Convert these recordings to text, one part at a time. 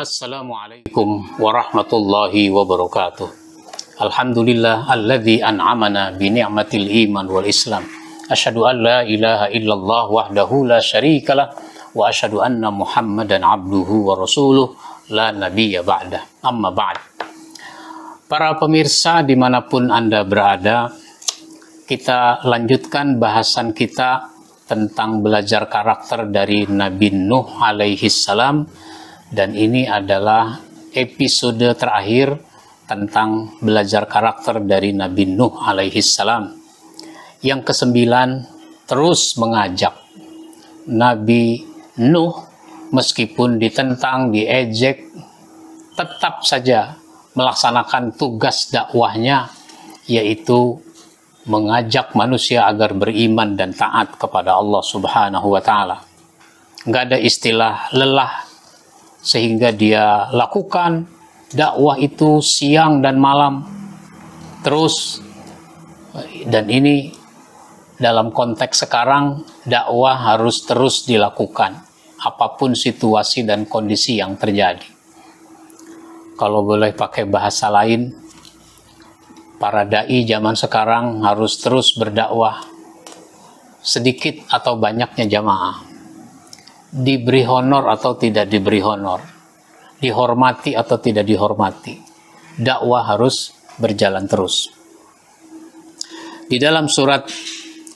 Assalamualaikum warahmatullahi wabarakatuh. Alhamdulillah alladzi an'amana bi ni'matil iman wal islam. Asyhadu an la ilaha illallah wahdahu la syarikalah wa asyhadu anna Muhammadan abduhu wa rasuluh la nabiyya ba'dah. Amma ba'd. Para pemirsa dimanapun Anda berada, kita lanjutkan bahasan kita tentang belajar karakter dari Nabi Nuh alaihi salam. Dan ini adalah episode terakhir tentang belajar karakter dari Nabi Nuh alaihi salam. Yang kesembilan, terus mengajak. Nabi Nuh meskipun ditentang, diejek, tetap saja melaksanakan tugas dakwahnya, yaitu mengajak manusia agar beriman dan taat kepada Allah Subhanahu wa Ta'ala. Nggak ada istilah lelah, sehingga dia lakukan dakwah itu siang dan malam terus. Dan ini dalam konteks sekarang, dakwah harus terus dilakukan apapun situasi dan kondisi yang terjadi. Kalau boleh pakai bahasa lain, para dai zaman sekarang harus terus berdakwah, sedikit atau banyaknya jamaah, diberi honor atau tidak diberi honor, dihormati atau tidak dihormati, dakwah harus berjalan terus. Di dalam surat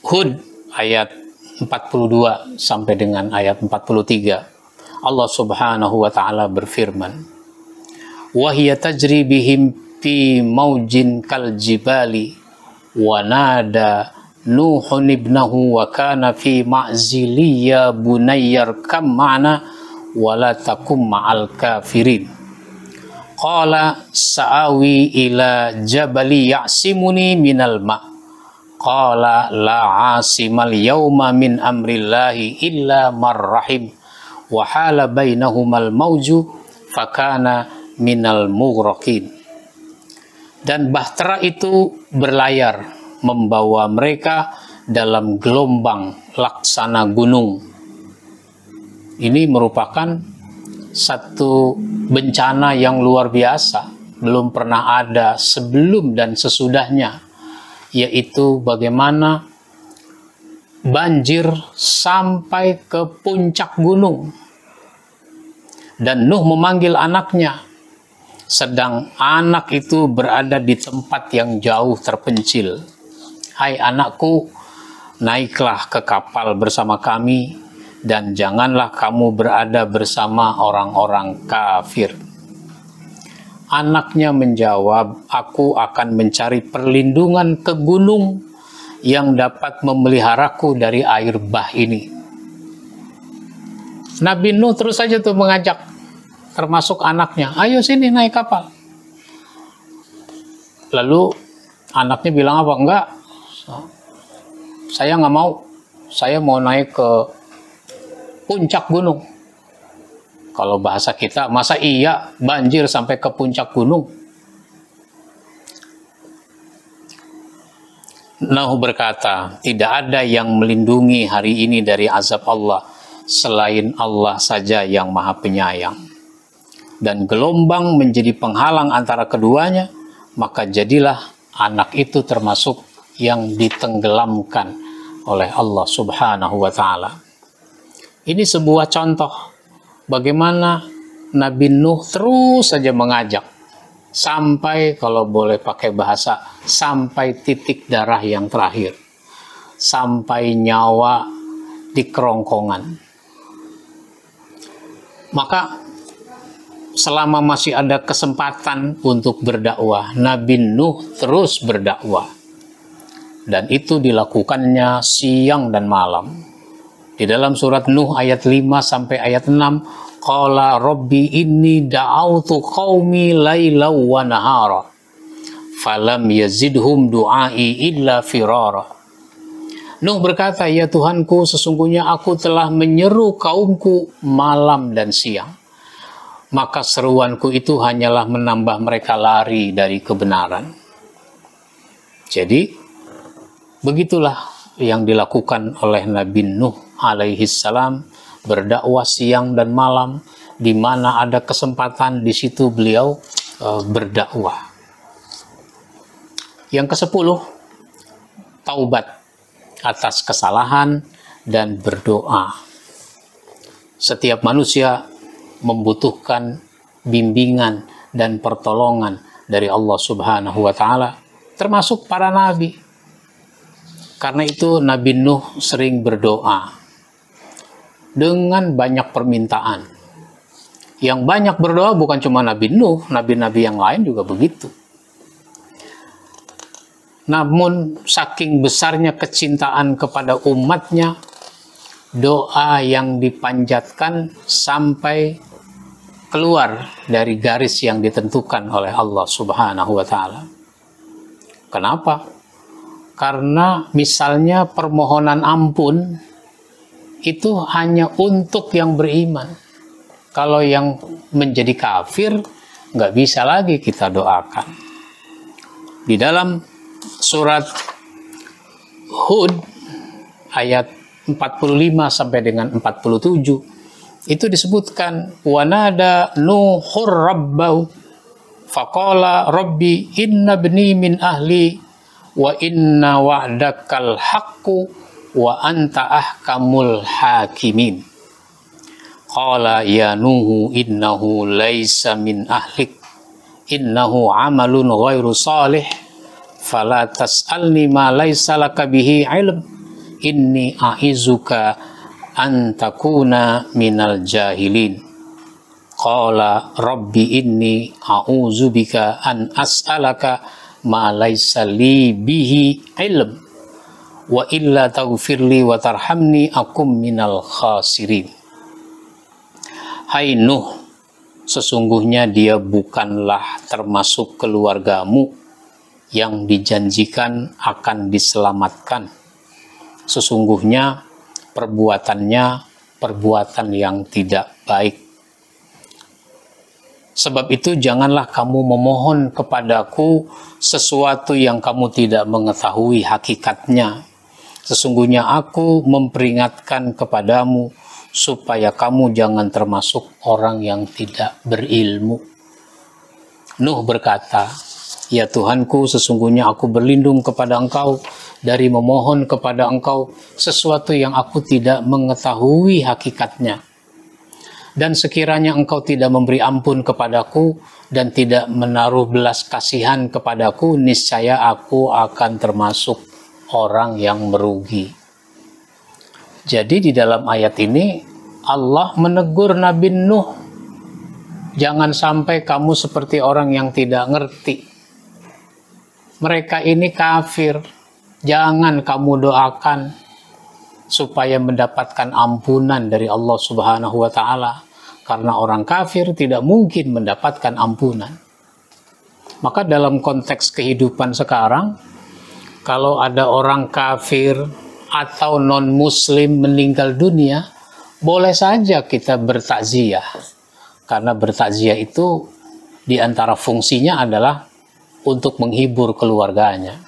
Hud ayat 42 sampai dengan ayat 43, Allah Subhanahu wa Ta'ala berfirman, "Wa hiya tajri bihim fi maujin kal jibali wa nada Nuhun ibnahu wa kana fi ma'zili ya bunayyar kam ma'na wa la takum ma'al kafirin. Qala sa'awi ila jabali ya'simuni minal ma'. Qala la 'asimal yawma min amrillahi illa marrahim. Wa hala bainahumal mawju fakana minal mughraqin." Dan bahtera itu berlayar membawa mereka dalam gelombang laksana gunung. Ini merupakan satu bencana yang luar biasa, belum pernah ada sebelum dan sesudahnya, yaitu bagaimana banjir sampai ke puncak gunung. Dan Nuh memanggil anaknya, sedang anak itu berada di tempat yang jauh terpencil. "Hai anakku, naiklah ke kapal bersama kami dan janganlah kamu berada bersama orang-orang kafir." Anaknya menjawab, "Aku akan mencari perlindungan ke gunung yang dapat memeliharaku dari air bah ini." Nabi Nuh terus saja tuh mengajak, termasuk anaknya, "Ayo sini naik kapal." Lalu anaknya bilang apa? "Enggak, saya nggak mau, saya mau naik ke puncak gunung." Kalau bahasa kita, masa iya banjir sampai ke puncak gunung? Nuh berkata, "Tidak ada yang melindungi hari ini dari azab Allah selain Allah saja yang Maha Penyayang. Dan gelombang menjadi penghalang antara keduanya, maka jadilah anak itu termasuk yang ditenggelamkan oleh Allah Subhanahu wa Ta'ala." Ini sebuah contoh bagaimana Nabi Nuh terus saja mengajak sampai, kalau boleh pakai bahasa, sampai titik darah yang terakhir, sampai nyawa di kerongkongan. Maka selama masih ada kesempatan untuk berdakwah, Nabi Nuh terus berdakwah. Dan itu dilakukannya siang dan malam. Di dalam surat Nuh ayat 5 sampai ayat 6, "Qala rabbi inni da'autu qaumi laylaw wa nahara, falam yazidhum du'ai illa firara." Nuh berkata, "Ya Tuhanku, sesungguhnya aku telah menyeru kaumku malam dan siang, maka seruanku itu hanyalah menambah mereka lari dari kebenaran." Jadi, begitulah yang dilakukan oleh Nabi Nuh alaihi salam, berdakwah siang dan malam di mana ada kesempatan di situ beliau berdakwah. Yang ke-10, taubat atas kesalahan dan berdoa. Setiap manusia membutuhkan bimbingan dan pertolongan dari Allah Subhanahu wa Ta'ala, termasuk para nabi. Karena itu Nabi Nuh sering berdoa dengan banyak permintaan. Yang banyak berdoa bukan cuma Nabi Nuh, nabi-nabi yang lain juga begitu. Namun saking besarnya kecintaan kepada umatnya, doa yang dipanjatkan sampai keluar dari garis yang ditentukan oleh Allah Subhanahu wa Ta'ala. Kenapa? Karena misalnya permohonan ampun itu hanya untuk yang beriman. Kalau yang menjadi kafir, nggak bisa lagi kita doakan. Di dalam surat Hud ayat 45 sampai dengan 47 itu disebutkan, wanada Nuhur rabbahu faqala rabbi inna bni min ahli wa inna wa'dakal haqqu wa anta ahkamul hakimin. Qala ya Nuhu innahu laisa min ahlik innahu amalun ghairu salih fala tas'alni ma laisa laka bihi ilm inni a'izuka an takuna minal jahilin. Qala rabbi inni a'udzubika an as'alaka ma laisa li bihi ilm wa illa taghfirli wa tarhamni akum minal khasirin. Hai Nuh, sesungguhnya dia bukanlah termasuk keluargamu yang dijanjikan akan diselamatkan. Sesungguhnya perbuatannya perbuatan yang tidak baik. Sebab itu janganlah kamu memohon kepadaku sesuatu yang kamu tidak mengetahui hakikatnya. Sesungguhnya aku memperingatkan kepadamu supaya kamu jangan termasuk orang yang tidak berilmu. Nuh berkata, ya Tuhanku, sesungguhnya aku berlindung kepada Engkau dari memohon kepada Engkau sesuatu yang aku tidak mengetahui hakikatnya. Dan sekiranya Engkau tidak memberi ampun kepadaku dan tidak menaruh belas kasihan kepadaku, niscaya aku akan termasuk orang yang merugi. Jadi di dalam ayat ini Allah menegur Nabi Nuh, jangan sampai kamu seperti orang yang tidak ngerti. Mereka ini kafir, jangan kamu doakan supaya mendapatkan ampunan dari Allah Subhanahu wa Ta'ala. Karena orang kafir tidak mungkin mendapatkan ampunan. Maka dalam konteks kehidupan sekarang, kalau ada orang kafir atau non-muslim meninggal dunia, boleh saja kita bertakziah. Karena bertakziah itu diantara fungsinya adalah untuk menghibur keluarganya.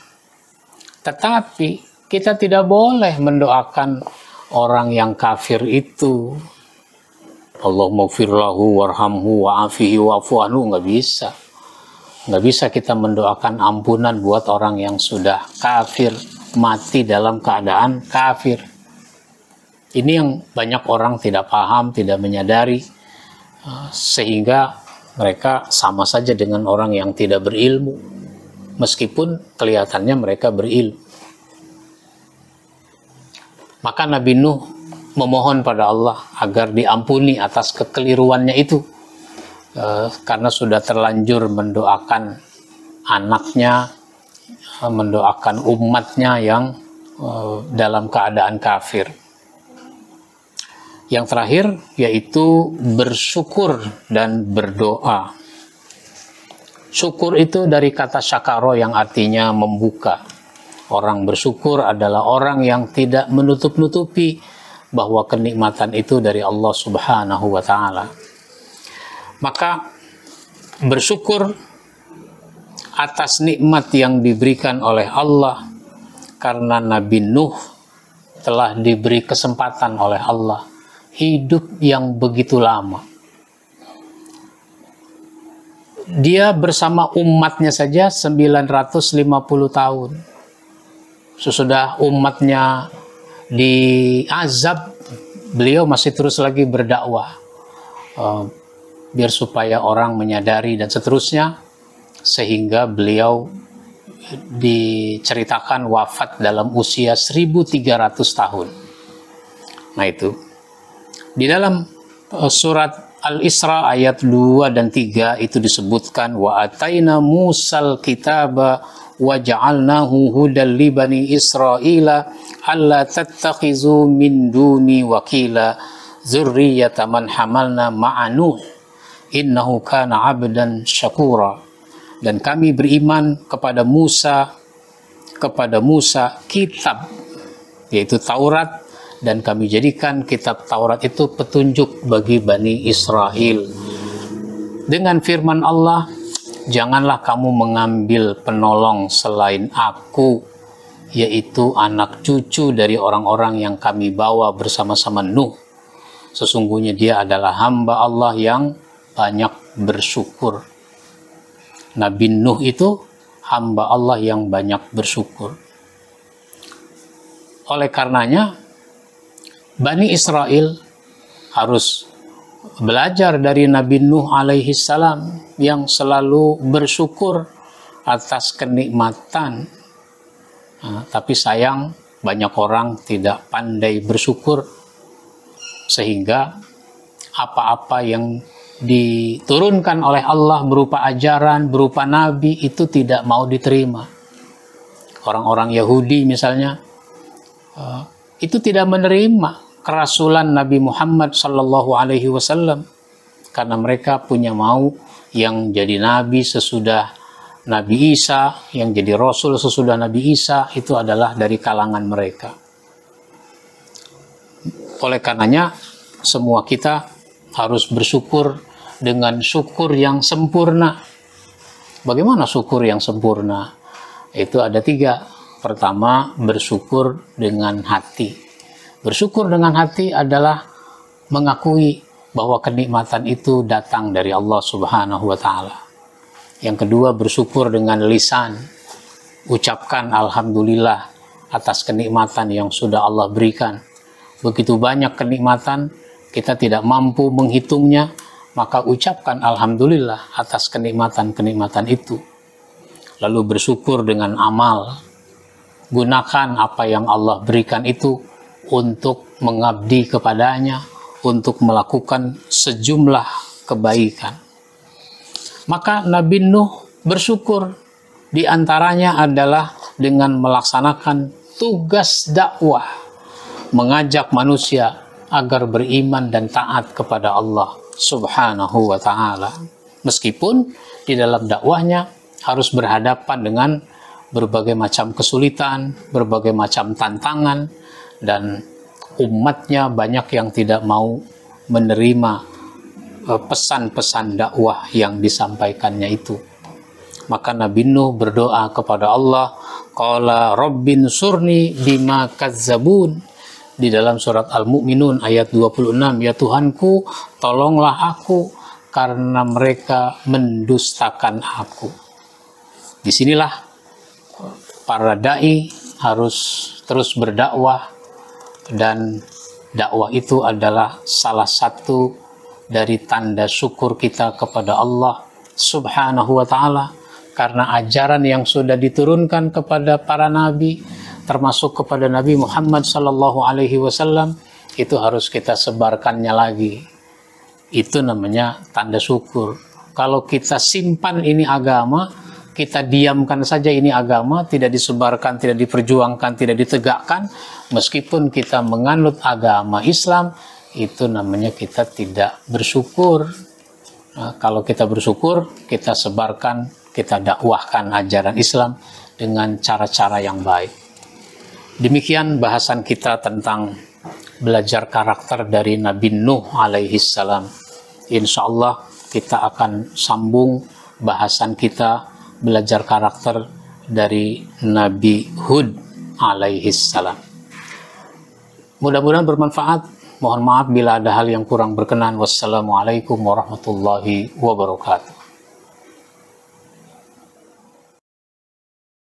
Tetapi kita tidak boleh mendoakan orang yang kafir itu, Allahumma gfir lahu warhamhu wa'afihi wa'fu anhu, nggak bisa. Nggak bisa kita mendoakan ampunan buat orang yang sudah kafir, mati dalam keadaan kafir. Ini yang banyak orang tidak paham, tidak menyadari, sehingga mereka sama saja dengan orang yang tidak berilmu, meskipun kelihatannya mereka berilmu. Maka Nabi Nuh memohon pada Allah agar diampuni atas kekeliruannya itu, karena sudah terlanjur mendoakan anaknya, mendoakan umatnya yang dalam keadaan kafir. Yang terakhir yaitu bersyukur dan berdoa. Syukur itu dari kata syakaro yang artinya membuka. Orang bersyukur adalah orang yang tidak menutup-nutupi bahwa kenikmatan itu dari Allah Subhanahu wa Ta'ala. Maka bersyukur atas nikmat yang diberikan oleh Allah, karena Nabi Nuh telah diberi kesempatan oleh Allah hidup yang begitu lama. dia bersama umatnya saja 950 tahun. Sesudah umatnya diazab, beliau masih terus lagi berdakwah, biar supaya orang menyadari dan seterusnya, sehingga beliau diceritakan wafat dalam usia 1300 tahun. Nah itu di dalam surat Al-Isra ayat 2 dan 3 itu disebutkan, wa ataina Musal kitaba wa ja'alnahu hudal li bani Israila alla tattakhizu min duni wakila dzurriyyata man hamalna ma'a Nuh innahu kana 'abdan syakura. Dan kami beriman kepada Musa kitab, yaitu Taurat, dan kami jadikan kitab Taurat itu petunjuk bagi Bani Israel. Dengan firman Allah, janganlah kamu mengambil penolong selain aku, yaitu anak cucu dari orang-orang yang kami bawa bersama-sama Nuh. Sesungguhnya dia adalah hamba Allah yang banyak bersyukur. Nabi Nuh itu hamba Allah yang banyak bersyukur. Oleh karenanya, Bani Israel harus belajar dari Nabi Nuh alaihi salam yang selalu bersyukur atas kenikmatan. Tapi sayang, banyak orang tidak pandai bersyukur, sehingga apa-apa yang diturunkan oleh Allah berupa ajaran, berupa nabi, itu tidak mau diterima. Orang-orang Yahudi misalnya, itu tidak menerima kerasulan Nabi Muhammad Sallallahu Alaihi Wasallam, karena mereka punya mau yang jadi nabi sesudah Nabi Isa, yang jadi rasul sesudah Nabi Isa, itu adalah dari kalangan mereka. Oleh karenanya, semua kita harus bersyukur dengan syukur yang sempurna. Bagaimana syukur yang sempurna? Itu ada 3. Pertama, bersyukur dengan hati. Bersyukur dengan hati adalah mengakui bahwa kenikmatan itu datang dari Allah Subhanahu wa Ta'ala. Yang kedua, bersyukur dengan lisan. Ucapkan alhamdulillah atas kenikmatan yang sudah Allah berikan. Begitu banyak kenikmatan, kita tidak mampu menghitungnya, maka ucapkan alhamdulillah atas kenikmatan-kenikmatan itu. Lalu bersyukur dengan amal. Gunakan apa yang Allah berikan itu untuk mengabdi kepadanya, untuk melakukan sejumlah kebaikan. Maka Nabi Nuh bersyukur, di antaranya adalah dengan melaksanakan tugas dakwah, mengajak manusia agar beriman dan taat kepada Allah Subhanahu wa Ta'ala. Meskipun di dalam dakwahnya harus berhadapan dengan berbagai macam kesulitan, berbagai macam tantangan, dan umatnya banyak yang tidak mau menerima pesan-pesan dakwah yang disampaikannya itu. Maka Nabi Nuh berdoa kepada Allah, qala rabbin surni bima kazzabun. Di dalam surat Al-Mu'minun ayat 26, ya Tuhanku, tolonglah aku karena mereka mendustakan aku. Disinilah para dai harus terus berdakwah, dan dakwah itu adalah salah satu dari tanda syukur kita kepada Allah Subhanahu wa Ta'ala, karena ajaran yang sudah diturunkan kepada para nabi, termasuk kepada Nabi Muhammad Sallallahu Alaihi Wasallam, itu harus kita sebarkannya lagi. Itu namanya tanda syukur. Kalau kita simpan ini agama, kita diamkan saja ini agama, tidak disebarkan, tidak diperjuangkan, tidak ditegakkan, meskipun kita menganut agama Islam, itu namanya kita tidak bersyukur. Nah, kalau kita bersyukur, kita sebarkan, kita dakwahkan ajaran Islam dengan cara-cara yang baik. Demikian bahasan kita tentang belajar karakter dari Nabi Nuh alaihi salam. Insya Allah kita akan sambung bahasan kita belajar karakter dari Nabi Hud alaihi salam. Mudah-mudahan bermanfaat. Mohon maaf bila ada hal yang kurang berkenan. Wassalamualaikum warahmatullahi wabarakatuh.